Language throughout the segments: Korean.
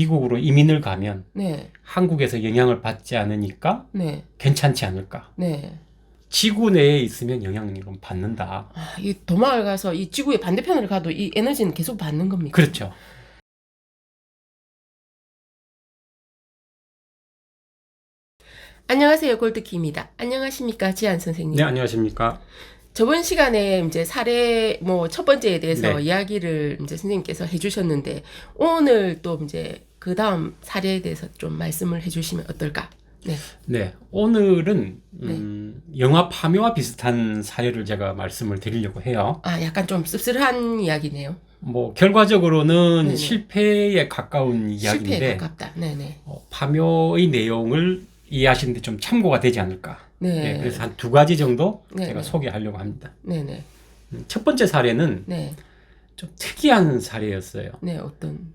미국으로 이민을 가면 네. 한국에서 영향을 받지 않으니까 네. 괜찮지 않을까? 네. 지구 내에 있으면 영향을 받는다. 아, 이 도망을 가서 이 지구의 반대편을 가도 이 에너지는 계속 받는 겁니까? 그렇죠. 안녕하세요. 골드키입니다. 안녕하십니까? 지한 선생님. 네, 안녕하십니까? 저번 시간에 이제 사례 첫 번째에 대해서 네. 이야기를 이제 선생님께서 해주셨는데 오늘 또 이제 그 다음 사례에 대해서 좀 말씀을 해주시면 어떨까? 네. 네, 오늘은 영화 파묘와 비슷한 사례를 제가 말씀을 드리려고 해요. 아, 약간 좀 씁쓸한 이야기네요. 뭐 결과적으로는 네네. 실패에 가까운 이야기인데 실패에 가깝다. 네네. 파묘의 내용을 이해하시는데 좀 참고가 되지 않을까. 네. 네, 그래서 한 두 가지 정도 네네. 제가 소개하려고 합니다. 네네. 첫 번째 사례는 네. 좀 특이한 사례였어요. 네. 어떤?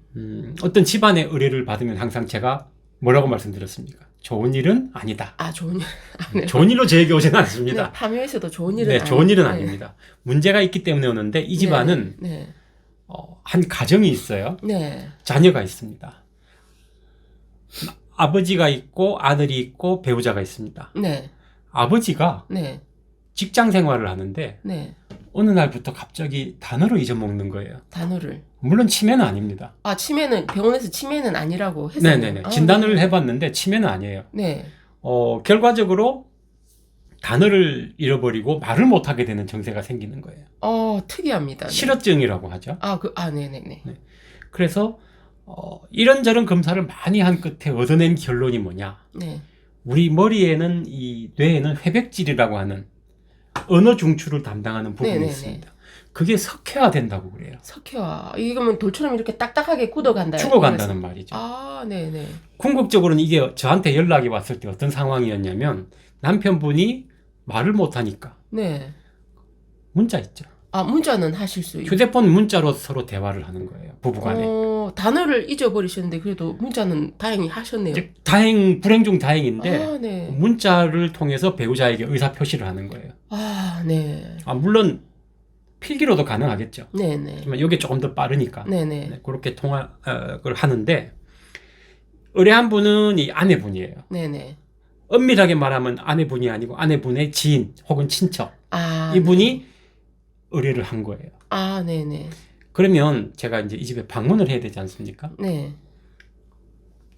어떤 집안의 의뢰를 받으면 항상 제가 뭐라고 말씀드렸습니까? 좋은 일은 아니다. 아, 좋은 일. 아, 네. 좋은 일로 저에게 오지는 네, 않습니다. 파묘에서도 좋은 일은 네, 좋은 일은 네. 아닙니다. 문제가 있기 때문에 오는데 이 집안은 네. 한 가정이 있어요. 네. 자녀가 있습니다. 아버지가 있고 아들이 있고 배우자가 있습니다. 네. 아버지가 네. 직장 생활을 하는데 네. 어느 날부터 갑자기 단어를 잊어먹는 거예요. 단어를. 물론 치매는 아닙니다. 아, 치매는 병원에서 치매는 아니라고 했어요. 네네네. 아, 진단을 네. 해봤는데 치매는 아니에요. 네. 결과적으로 단어를 잃어버리고 말을 못하게 되는 증세가 생기는 거예요. 특이합니다. 네. 실어증이라고 하죠. 네네네. 그래서 이런저런 검사를 많이 한 끝에 얻어낸 결론이 뭐냐? 네. 우리 머리에는 이 뇌에는 회백질이라고 하는 언어 중추를 담당하는 부분이 네네네. 있습니다. 그게 석회화된다고 그래요. 석회화. 이거면 돌처럼 이렇게 딱딱하게 굳어간다. 죽어간다는 말이죠. 아, 네네. 궁극적으로는 이게 저한테 연락이 왔을 때 어떤 상황이었냐면 남편분이 말을 못하니까 네. 문자 있죠. 아, 문자는 하실 수 있고. 휴대폰 문자로 서로 대화를 하는 거예요. 부부간에. 단어를 잊어버리셨는데 그래도 문자는 다행히 하셨네요. 이제 불행 중 다행인데 아, 네. 문자를 통해서 배우자에게 의사 표시를 하는 거예요. 아, 네. 물론 필기로도 가능하겠죠. 네네. 하지만 이게 조금 더 빠르니까 네네. 네, 그렇게 통화를 하는데 의뢰한 분은 이 아내분이에요. 네네. 엄밀하게 말하면 아내분이 아니고 아내분의 지인 혹은 친척 아, 이분이 의뢰를 한 거예요. 아, 네네. 그러면 제가 이제 이 집에 방문을 해야 되지 않습니까? 네.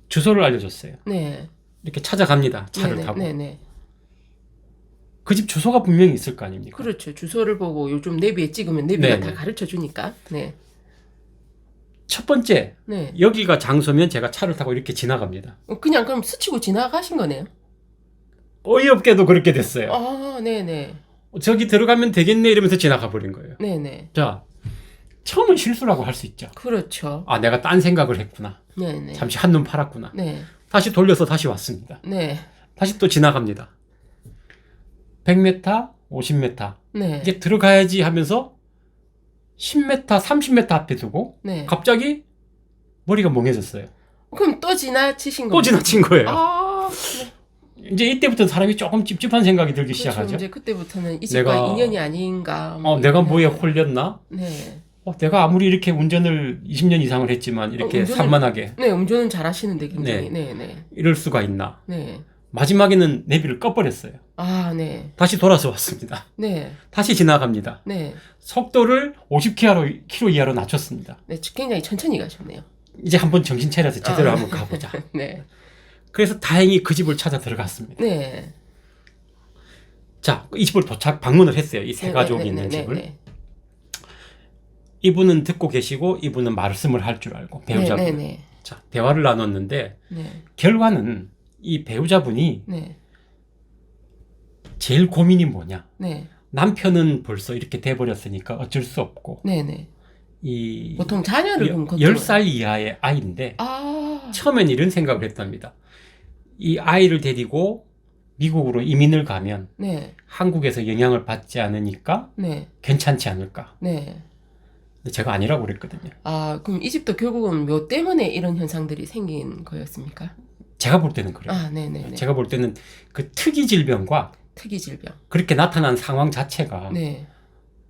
주소를 알려줬어요. 네. 이렇게 찾아갑니다. 차를 네네. 타고. 네네. 그 집 주소가 분명히 있을 거 아닙니까? 그렇죠. 주소를 보고 요즘 내비에 찍으면 내비가 네네. 다 가르쳐 주니까. 네. 첫 번째, 네. 여기가 장소면 제가 차를 타고 이렇게 지나갑니다. 그냥 그럼 스치고 지나가신 거네요. 어이없게도 그렇게 됐어요. 아, 네네. 저기 들어가면 되겠네 이러면서 지나가 버린 거예요. 네네. 자, 처음은 실수라고 할 수 있죠. 그렇죠. 내가 딴 생각을 했구나. 네네. 잠시 한눈 팔았구나. 네. 다시 돌려서 다시 왔습니다. 네. 다시 또 지나갑니다. 100m, 50m. 네. 이제 들어가야지 하면서 10m, 30m 앞에 두고 네. 갑자기 머리가 멍해졌어요. 그럼 또 지나치신 또 거예요? 지나친 거예요. 아, 네. 이제 이때부터 사람이 조금 찝찝한 생각이 들기 그렇죠. 시작하죠. 이제 그때부터는 이 집과 내가- 인연이 아닌가. 내가 네. 뭐에 홀렸나? 네. 내가 아무리 이렇게 운전을 20년 이상을 했지만 이렇게 운전을- 산만하게 네, 운전은 잘하시는데 굉장히. 네, 네. 이럴 수가 있나? 네. 마지막에는 내비를 꺼버렸어요. 아, 네. 다시 돌아서 왔습니다. 네. 다시 지나갑니다. 네. 속도를 50km 이하로 낮췄습니다. 네, 굉장히 천천히 가셨네요. 이제 한번 정신 차려서 제대로 한번 가보자. 네. 그래서 다행히 그 집을 찾아 들어갔습니다. 네. 자, 이 집을 방문을 했어요. 이 세 네, 가족이 네, 있는 네, 집을. 네, 이분은 듣고 계시고 이분은 말씀을 할 줄 알고 배우자분. 네, 네, 자, 대화를 나눴는데 네. 결과는 이 배우자분이 네. 제일 고민이 뭐냐? 네. 남편은 벌써 이렇게 돼버렸으니까 어쩔 수 없고 네, 네. 이 보통 자녀를 그럼 10살 이하의 아이인데 아. 처음엔 이런 생각을 했답니다. 이 아이를 데리고 미국으로 이민을 가면 네. 한국에서 영향을 받지 않으니까 네. 괜찮지 않을까? 네. 근데 제가 아니라고 그랬거든요. 아, 그럼 이 집도 결국은 뭐 때문에 이런 현상들이 생긴 거였습니까? 제가 볼 때는 그래요. 아, 네, 네, 네. 제가 볼 때는 그 특이 질병과 특이 질병. 그렇게 나타난 상황 자체가 네.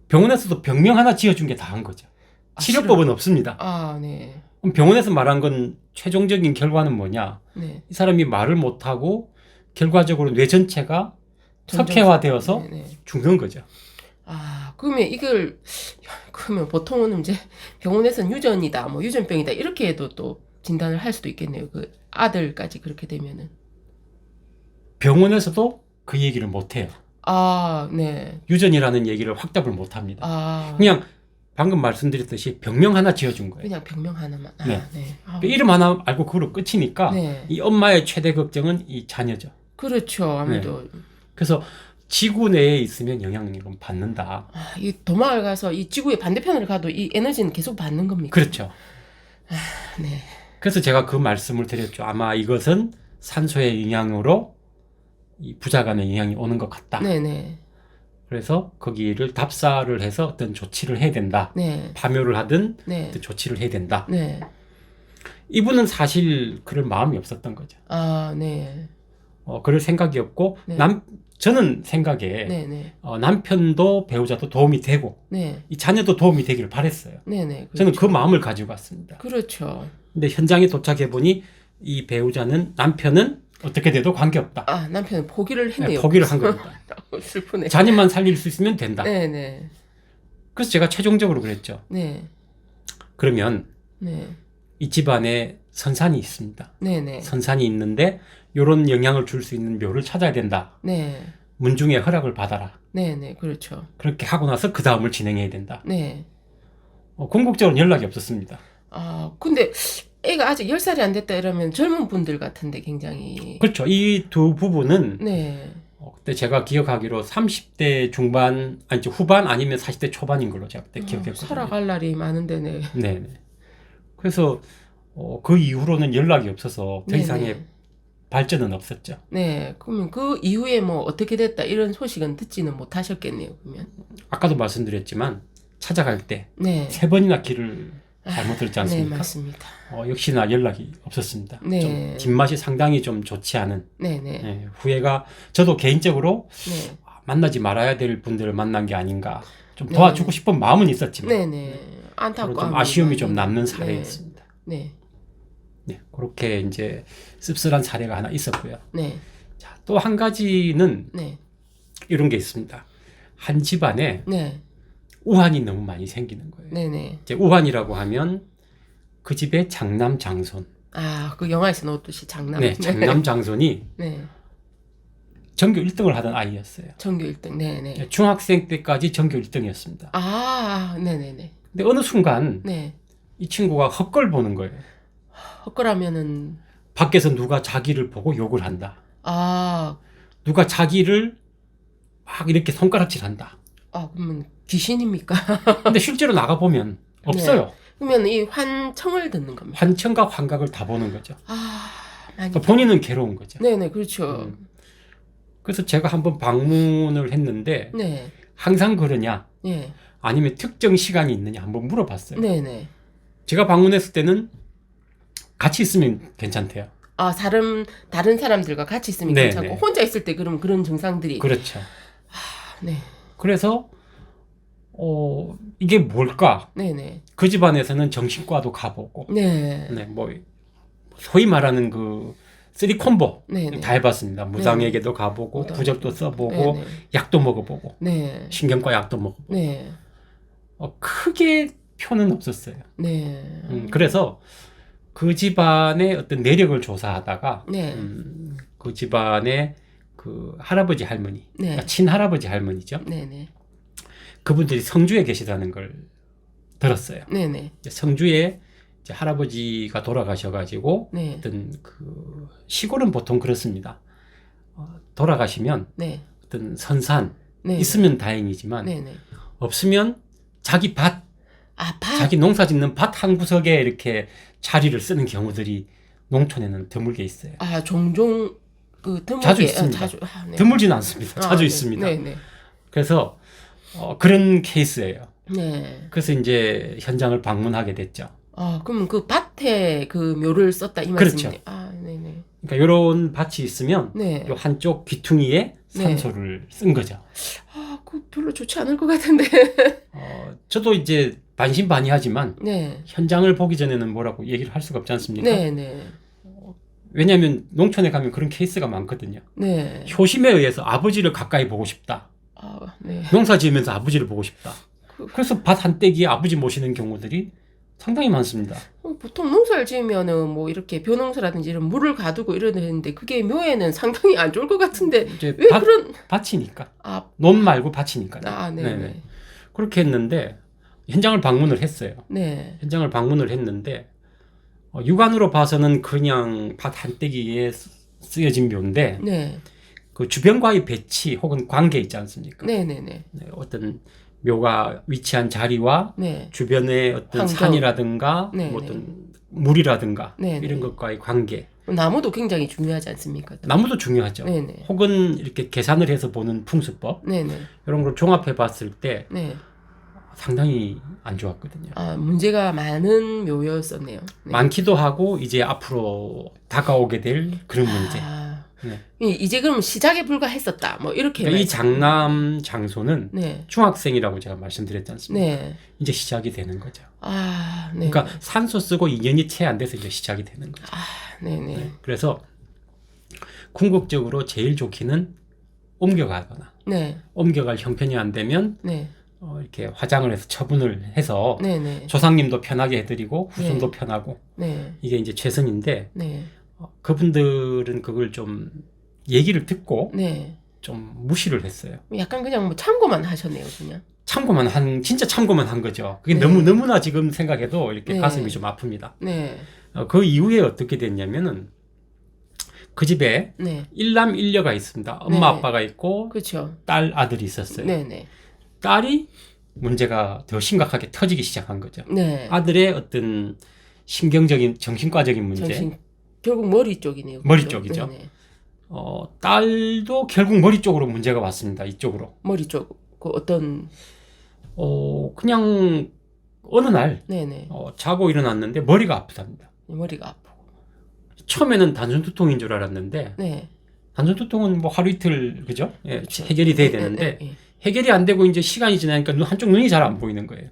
병원에서도 병명 하나 지어준 게 다 한 거죠. 치료법은 없습니다. 아, 네. 그럼 병원에서 말한 건 최종적인 결과는 뭐냐? 네. 이 사람이 말을 못하고 결과적으로 뇌 전체가 점점- 석회화되어서 네, 네. 죽는 거죠. 아, 그러면 이걸 그러면 보통은 이제 병원에서는 유전이다, 뭐 유전병이다 이렇게 해도 또 진단을 할 수도 있겠네요. 그 아들까지 그렇게 되면은. 병원에서도 그 얘기를 못 해요. 아, 네. 유전이라는 얘기를 확답을 못 합니다. 아, 그냥 방금 말씀드렸듯이 병명 하나 지어준 거예요. 그냥 병명 하나만. 아, 네. 네. 아, 그 이름 하나 알고 그걸로 끝이니까 네. 이 엄마의 최대 걱정은 이 자녀죠. 그렇죠. 아무래도 그래서 지구 내에 있으면 영향을 받는다. 아, 이 도망을 가서 이 지구의 반대편을 가도 이 에너지는 계속 받는 겁니까? 그렇죠. 네. 그래서 제가 그 말씀을 드렸죠. 아마 이것은 산소의 영향으로 이 부자간의 영향이 오는 것 같다. 네, 네. 그래서 거기를 답사를 해서 어떤 조치를 해야 된다. 네. 파묘를 하든 네. 어떤 조치를 해야 된다. 네. 이분은 사실 그럴 마음이 없었던 거죠. 아, 네. 그럴 생각이 없고 네. 저는 생각에 네, 네. 남편도 배우자도 도움이 되고 네. 이 자녀도 도움이 되기를 바랬어요. 네, 네. 저는 그 마음을 가지고 왔습니다. 그렇죠. 근데 현장에 도착해 보니 이 배우자는 남편은 어떻게 돼도 관계없다. 아, 남편은 포기를 했네요. 포기를 한 겁니다. 슬프네. 자녀만 살릴 수 있으면 된다. 네, 네. 그래서 제가 최종적으로 그랬죠. 네. 그러면 네. 이 집안에 선산이 있습니다. 네, 네. 선산이 있는데 이런 영향을 줄 수 있는 묘를 찾아야 된다. 네. 문중의 허락을 받아라. 네, 네. 그렇죠. 그렇게 하고 나서 그 다음을 진행해야 된다. 네. 궁극적으로 연락이 없었습니다. 아, 근데 애가 아직 10살이 안 됐다 이러면 젊은 분들 같은데 굉장히. 그렇죠. 이 두 부부는 네. 그때 제가 기억하기로 30대 중반, 아니 후반 아니면 40대 초반인 걸로 제가 그때 기억했거든요. 살아갈 날이 많은데, 네. 네네. 그래서 그 이후로는 연락이 없어서 더 네네. 이상의 발전은 없었죠. 네. 그러면 그 이후에 뭐 어떻게 됐다 이런 소식은 듣지는 못하셨겠네요, 그러면. 아까도 말씀드렸지만 찾아갈 때 네. 3번이나 길을 잘못 들지 네, 않습니까? 맞습니다. 역시나 연락이 없었습니다. 네. 좀 뒷맛이 상당히 좀 좋지 않은 네, 네. 예, 후회가 저도 개인적으로 네. 만나지 말아야 될 분들을 만난 게 아닌가 좀 네. 도와주고 싶은 마음은 있었지만 네, 네. 안타까움. 좀 아쉬움이 좀 남는 사례였습니다. 네. 네, 그렇게 이제 씁쓸한 사례가 하나 있었고요. 네. 자, 또 한 가지는 네. 이런 게 있습니다. 한 집안에 네. 우환이 너무 많이 생기는 거예요. 네, 네. 이제 우환이라고 하면 그 집의 장남 장손. 아, 그 영화에서 나오듯이 장남. 네, 장남 장손이 네. 전교 1등을 하던 아이였어요. 전교 1등. 네, 네. 중학생 때까지 전교 1등이었습니다. 아, 네, 네, 네. 근데 어느 순간 네. 이 친구가 헛걸 보는 거예요. 헛거라면은 밖에서 누가 자기를 보고 욕을 한다. 아, 누가 자기를 막 이렇게 손가락질한다. 그러면 귀신입니까? 근데 실제로 나가보면 없어요. 그러면 이 환청을 듣는 겁니다. 환청과 환각을 다 보는 거죠. 아, 많이. 그러니까 본인은 괴로운 거죠. 네, 네, 그렇죠. 그래서 제가 한번 방문을 했는데 네. 항상 그러냐 네. 아니면 특정 시간이 있느냐 한번 물어봤어요. 네, 네. 제가 방문했을 때는 같이 있으면 괜찮대요. 아, 다른 사람들과 같이 있으면 네, 괜찮고 네. 혼자 있을 때 그런 증상들이. 그렇죠. 네. 그래서 이게 뭘까? 네, 네. 그 집안에서는 정신과도 가보고, 네. 네, 뭐 소위 말하는 그 쓰리 콤보 네, 네. 다 해봤습니다. 무당에게도 가보고, 무당. 부적도 써보고, 네, 네. 약도 먹어보고, 네. 신경과 약도 먹어보고, 네. 크게 표는 없었어요. 네. 그래서 그 집안의 어떤 내력을 조사하다가 네. 그 집안의 그 할아버지 할머니, 네. 그러니까 친할아버지 할머니죠. 네, 네. 그분들이 성주에 계시다는 걸 들었어요. 네, 네. 성주에 이제 할아버지가 돌아가셔가지고 네. 어떤 그 시골은 보통 그렇습니다. 돌아가시면 네. 어떤 선산 네. 있으면 다행이지만 네, 네. 없으면 자기 밭, 아, 밭. 자기 농사 짓는 밭 한 구석에 이렇게 자리를 쓰는 경우들이 농촌에는 드물게 있어요. 아, 종종 드물게. 자주 있습니다. 네. 드물지는 않습니다. 자주 네. 있습니다. 네, 네. 그래서 그런 케이스예요. 네. 그래서 이제 현장을 방문하게 됐죠. 아, 그럼 그 밭에 그 묘를 썼다 이 그렇죠. 말씀이네요. 아, 네, 네. 그러니까 이런 밭이 있으면 네. 요 한쪽 귀퉁이에 산소를 쓴 거죠. 아, 그 별로 좋지 않을 것 같은데. 저도 이제 반신반의하지만 네. 현장을 보기 전에는 뭐라고 얘기를 할 수가 없지 않습니까? 네, 네. 왜냐하면 농촌에 가면 그런 케이스가 많거든요. 네. 효심에 의해서 아버지를 가까이 보고 싶다. 아, 네. 농사 지으면서 아버지를 보고 싶다. 그- 그래서 밭 한 떼기에 아버지 모시는 경우들이 상당히 많습니다. 보통 농사를 지으면은 뭐 이렇게 벼농사라든지 이런 물을 가두고 이러는데 그게 묘에는 상당히 안 좋을 것 같은데 이제 왜 그런 밭이니까. 아, 논 말고 밭이니까. 네, 네네. 네. 그렇게 했는데 현장을 방문을 했어요. 네. 현장을 방문을 했는데 육안으로 봐서는 그냥 밭 한 떼기에 쓰여진 묘인데 네. 그 주변과의 배치 혹은 관계 있지 않습니까? 네, 네, 네. 네, 어떤 묘가 위치한 자리와 네. 주변의 어떤 환경. 산이라든가 네, 뭐 네. 어떤 물이라든가 네, 이런 네. 것과의 관계. 나무도 굉장히 중요하지 않습니까? 나무도 중요하죠. 네, 네. 혹은 이렇게 계산을 해서 보는 풍수법 네, 네. 이런 걸 종합해 봤을 때 네. 상당히 안 좋았거든요. 아, 문제가 많은 묘였었네요. 네. 많기도 하고 이제 앞으로 다가오게 될 그런 문제. 아, 네. 이제 그럼 시작에 불과했었다. 뭐 이렇게 그러니까 이 말씀- 장남 장소는 네. 중학생이라고 제가 말씀드렸지 않습니까? 네. 이제 시작이 되는 거죠. 아, 네. 그러니까 산소 쓰고 2년이 채 안 돼서 이제 시작이 되는 거죠. 아, 네, 네. 네. 그래서 궁극적으로 제일 좋기는 옮겨가거나 네. 옮겨갈 형편이 안 되면 네. 이렇게 화장을 해서 처분을 해서 네, 네. 조상님도 편하게 해드리고 후손도 편하고 네. 이게 이제 최선인데 네. 그분들은 그걸 좀 얘기를 듣고 네. 좀 무시를 했어요. 약간 그냥 뭐 참고만 하셨네요, 그냥. 진짜 참고만 한 거죠. 그게 네. 너무나 지금 생각해도 이렇게 네. 가슴이 좀 아픕니다. 네. 그 이후에 어떻게 됐냐면은 그 집에 네. 일남 일녀가 있습니다. 엄마 네. 아빠가 있고 그렇죠. 딸 아들이 있었어요. 네, 네. 딸이 문제가 더 심각하게 터지기 시작한 거죠. 네. 아들의 어떤 신경적인 정신과적인 문제, 결국 머리 쪽이네요. 머리 그죠? 쪽이죠. 네, 네. 딸도 결국 머리 쪽으로 문제가 왔습니다. 이쪽으로. 머리 쪽. 그 어떤 그냥 어느 날 네, 네. 자고 일어났는데 머리가 아프답니다. 머리가 아프고. 처음에는 단순 두통인 줄 알았는데 네. 단순 두통은 뭐 하루 이틀 그죠? 예, 그렇죠. 해결이 돼야 네, 되는데 네, 네. 해결이 안 되고 이제 시간이 지나니까 한쪽 눈이 잘 안 보이는 거예요.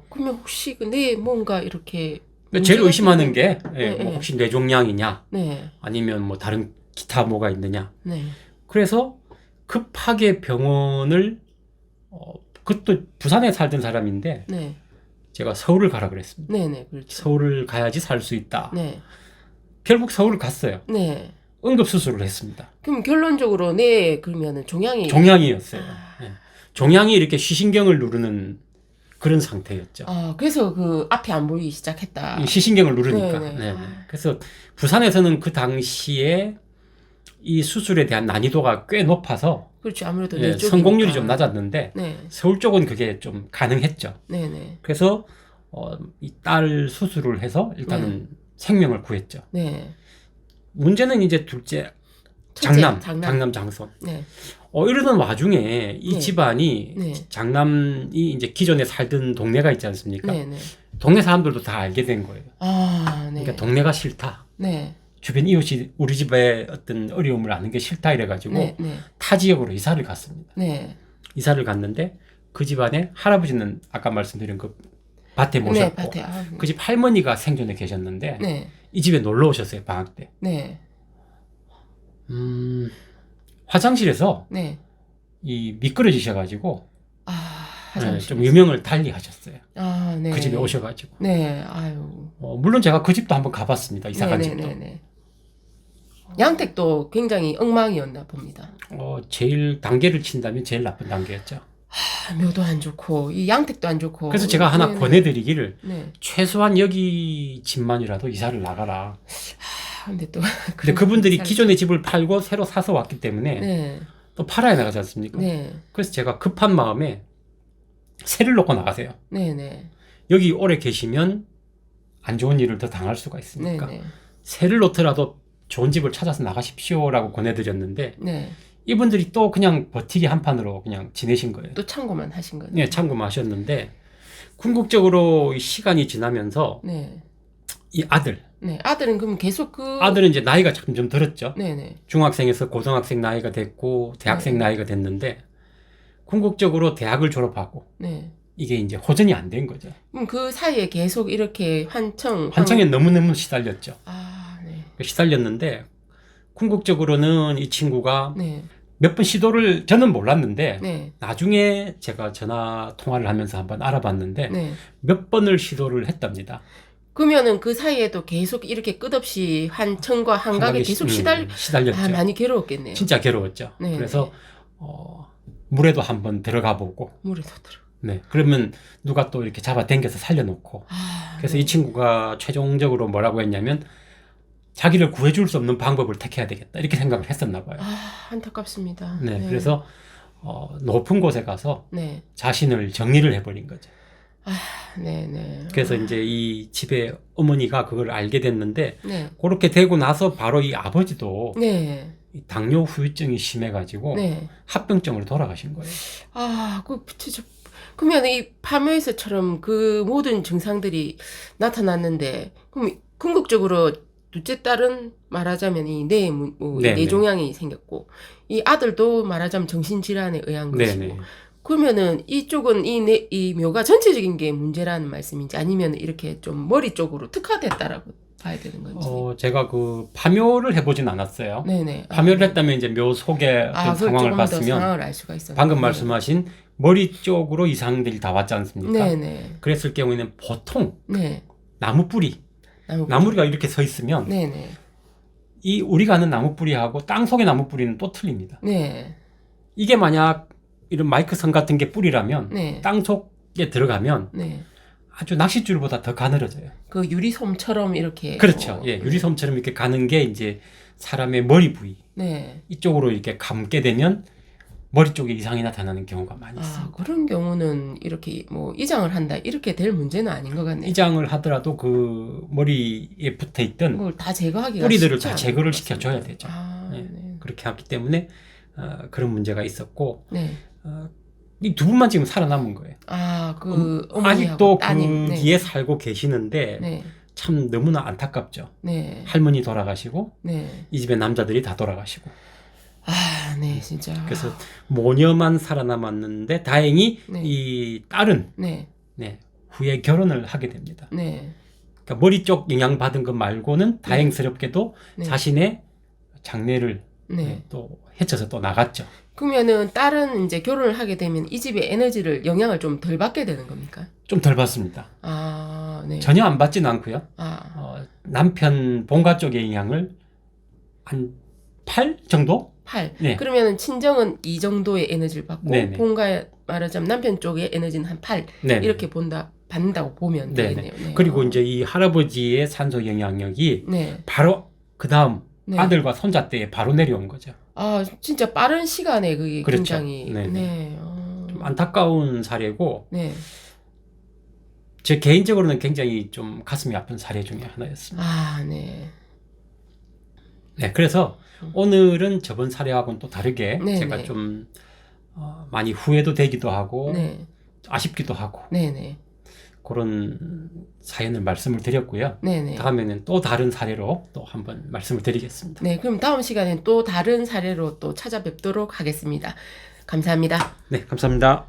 그러면 혹시 내 뭔가 이렇게 그러니까 제일 문제가 의심하는 게 네, 뭐 네. 혹시 뇌종양이냐 네. 아니면 뭐 다른 기타 뭐가 있느냐. 네. 그래서 급하게 병원을 그것도 부산에 살던 사람인데 네. 제가 서울을 가라 그랬습니다. 네, 네. 그렇죠. 서울을 가야지 살 수 있다. 네. 결국 서울을 갔어요. 네. 응급수술을 했습니다. 그럼 결론적으로 그러면은 종양이 종양이었어요. 예. 종양이 이렇게 시신경을 누르는 그런 상태였죠. 그래서 그 앞이 안 보이기 시작했다. 이 시신경을 누르니까. 네네. 네네. 그래서 부산에서는 그 당시에 이 수술에 대한 난이도가 꽤 높아서 그렇죠. 아무래도 예, 내 쪽이니까. 성공률이 좀 낮았는데 네. 서울 쪽은 그게 좀 가능했죠. 네, 네. 그래서 이 딸 수술을 해서 일단은 생명을 구했죠. 네. 문제는 이제 둘째 첫째, 장남 장손. 네. 이러던 와중에 이 네. 집안이 네. 장남이 이제 기존에 살던 동네가 있지 않습니까? 네, 네. 동네 사람들도 다 알게 된 거예요. 네. 그러니까 동네가 싫다. 네. 주변 이웃이 우리 집의 어떤 어려움을 아는 게 싫다 이래가지고 네, 네. 타 지역으로 이사를 갔습니다. 네. 이사를 갔는데 그 집안에 할아버지는 아까 말씀드린 그 밭에 네, 모셨고 밭에. 그 집 할머니가 생존에 계셨는데 네. 이 집에 놀러 오셨어요, 방학 때. 네. 화장실에서 네. 이 미끄러지셔가지고 네, 화장실. 좀 유명을 달리 하셨어요. 네. 그 집에 오셔가지고. 네. 아유. 물론 제가 그 집도 한번 가봤습니다. 이사 간 네, 집도. 네, 네. 양택도 굉장히 엉망이었나 봅니다. 제일 단계를 친다면 제일 나쁜 단계였죠. 묘도 안 좋고 이 양택도 안 좋고. 그래서 제가 하나 네, 권해드리기를 네. 최소한 여기 집만이라도 이사를 나가라. 근데 또 근데 그분들이 기존의 집을 팔고 새로 사서 왔기 때문에 네. 또 팔아야 나가지 않습니까? 네. 그래서 제가 급한 마음에 새를 놓고 나가세요. 네, 네. 여기 오래 계시면 안 좋은 일을 더 당할 수가 네, 있으니까 네. 새를 놓더라도 좋은 집을 찾아서 나가십시오라고 권해드렸는데 네. 이분들이 또 그냥 버티기 한판으로 그냥 지내신 거예요. 또 참고만 하신 거네요. 네, 참고하셨는데 궁극적으로 이 시간이 지나면서 네. 이 아들, 네. 아들은 그럼 계속 아들은 이제 나이가 점점 들었죠. 네, 네. 중학생에서 고등학생 나이가 됐고 대학생 네. 나이가 됐는데 궁극적으로 대학을 졸업하고 네. 이게 이제 호전이 안 된 거죠. 그 사이에 계속 이렇게 환청에 너무너무 시달렸죠. 아, 네. 시달렸는데 궁극적으로는 이 친구가 네. 몇 번 시도를 저는 몰랐는데 네. 나중에 제가 전화 통화를 하면서 한번 알아봤는데 네. 몇 번을 시도를 했답니다. 그러면은 그 사이에도 계속 이렇게 끝없이 환청과 한각에 계속 시달렸죠. 아, 많이 괴로웠겠네요. 진짜 괴로웠죠. 네. 그래서 물에도 한번 들어가 보고 물에도 들어. 네. 그러면 누가 또 이렇게 잡아당겨서 살려놓고 아, 그래서 네. 이 친구가 최종적으로 뭐라고 했냐면 자기를 구해줄 수 없는 방법을 택해야 되겠다 이렇게 생각을 했었나 봐요. 아, 안타깝습니다. 네. 그래서 높은 곳에 가서 네. 자신을 정리를 해버린 거죠. 아, 네네. 그래서 이제 이 집에 어머니가 그걸 알게 됐는데 네. 그렇게 되고 나서 바로 이 아버지도 네. 이 당뇨 후유증이 심해가지고 네. 합병증으로 돌아가신 거예요. 아, 진짜. 그러면 이 파묘에서처럼 그 모든 증상들이 나타났는데, 그럼 궁극적으로 둘째 딸은 말하자면 이 네네. 뇌종양이 생겼고, 이 아들도 말하자면 정신질환에 의한 것이고, 네네. 그러면은 이쪽은 이 묘가 전체적인 게 문제라는 말씀인지 아니면 이렇게 좀 머리 쪽으로 특화됐다라고 봐야 되는 건지. 제가 그 파묘를 해보진 않았어요. 네네. 파묘를 했다면 이제 묘 속의 어떤 그걸 상황을 조금 더 봤으면 상황을 알 수가 있었는데. 방금 말씀하신 머리 쪽으로 이상들이 다 왔지 않습니까? 네네. 그랬을 경우에는 보통 네. 나무 뿌리, 나무가 이렇게 서 있으면 네네. 이 우리가 아는 나무 뿌리하고 땅 속의 나무 뿌리는 또 틀립니다. 네. 이게 만약 이런 마이크선 같은 게 뿌리라면 네. 땅 속에 들어가면 네. 아주 낚싯줄보다 더 가늘어져요. 그 유리솜처럼 이렇게. 그렇죠. 예, 유리솜처럼 이렇게 가는 게 이제 사람의 머리 부위 네. 이쪽으로 이렇게 감게 되면 머리 쪽에 이상이 나타나는 경우가 많이 아, 있습니다. 그런 경우는 이렇게 뭐 이장을 한다 이렇게 될 문제는 아닌 것 같네요. 이장을 하더라도 그 머리에 붙어 있던 그걸 다 제거하기가 뿌리들을 쉽지 다 않은 제거를 것 시켜줘야 같습니다. 되죠. 아, 네. 네. 그렇게 하기 때문에 그런 문제가 있었고 네. 이 두 분만 지금 살아남은 거예요. 아, 그 어머니하고 아직도 따님. 거기에 살고 계시는데 네. 참 너무나 안타깝죠. 네. 할머니 돌아가시고 네. 이 집의 남자들이 다 돌아가시고 아, 네, 진짜. 그래서 모녀만 살아남았는데 다행히 네. 이 딸은 네. 네, 후에 결혼을 하게 됩니다. 네. 그러니까 머리 쪽 영향 받은 것 말고는 다행스럽게도 네. 자신의 장래를 네. 또 헤쳐서 또 나갔죠. 그러면은 딸은 이제 결혼을 하게 되면 이 집의 에너지를 영향을 좀 덜 받게 되는 겁니까? 좀 덜 받습니다. 아, 네. 전혀 안 받지는 않고요. 아, 남편 본가 쪽의 영향을 한 8 정도? 8. 네. 그러면은 친정은 이 정도의 에너지를 받고 네네. 본가 말하자면 남편 쪽의 에너지는 한 8. 네. 이렇게 받는다고 보면 네네. 되겠네요. 네. 그리고 이제 이 할아버지의 산소 영향력이 네. 바로 그 다음 네. 아들과 손자 때에 바로 내려온 거죠. 아, 진짜 빠른 시간에 그게 그렇죠. 굉장히 네네. 네. 좀 안타까운 사례고 네. 제 개인적으로는 굉장히 좀 가슴이 아픈 사례 중에 하나였습니다. 아, 네. 네, 그래서 오늘은 저번 사례하고는 또 다르게 네네. 제가 좀 많이 후회도 되기도 하고 네. 아쉽기도 하고 네, 네. 그런 사연을 말씀을 드렸고요. 네, 네. 다음에는 또 다른 사례로 또 한번 말씀을 드리겠습니다. 네, 그럼 다음 시간엔 또 다른 사례로 또 찾아뵙도록 하겠습니다. 감사합니다. 네, 감사합니다.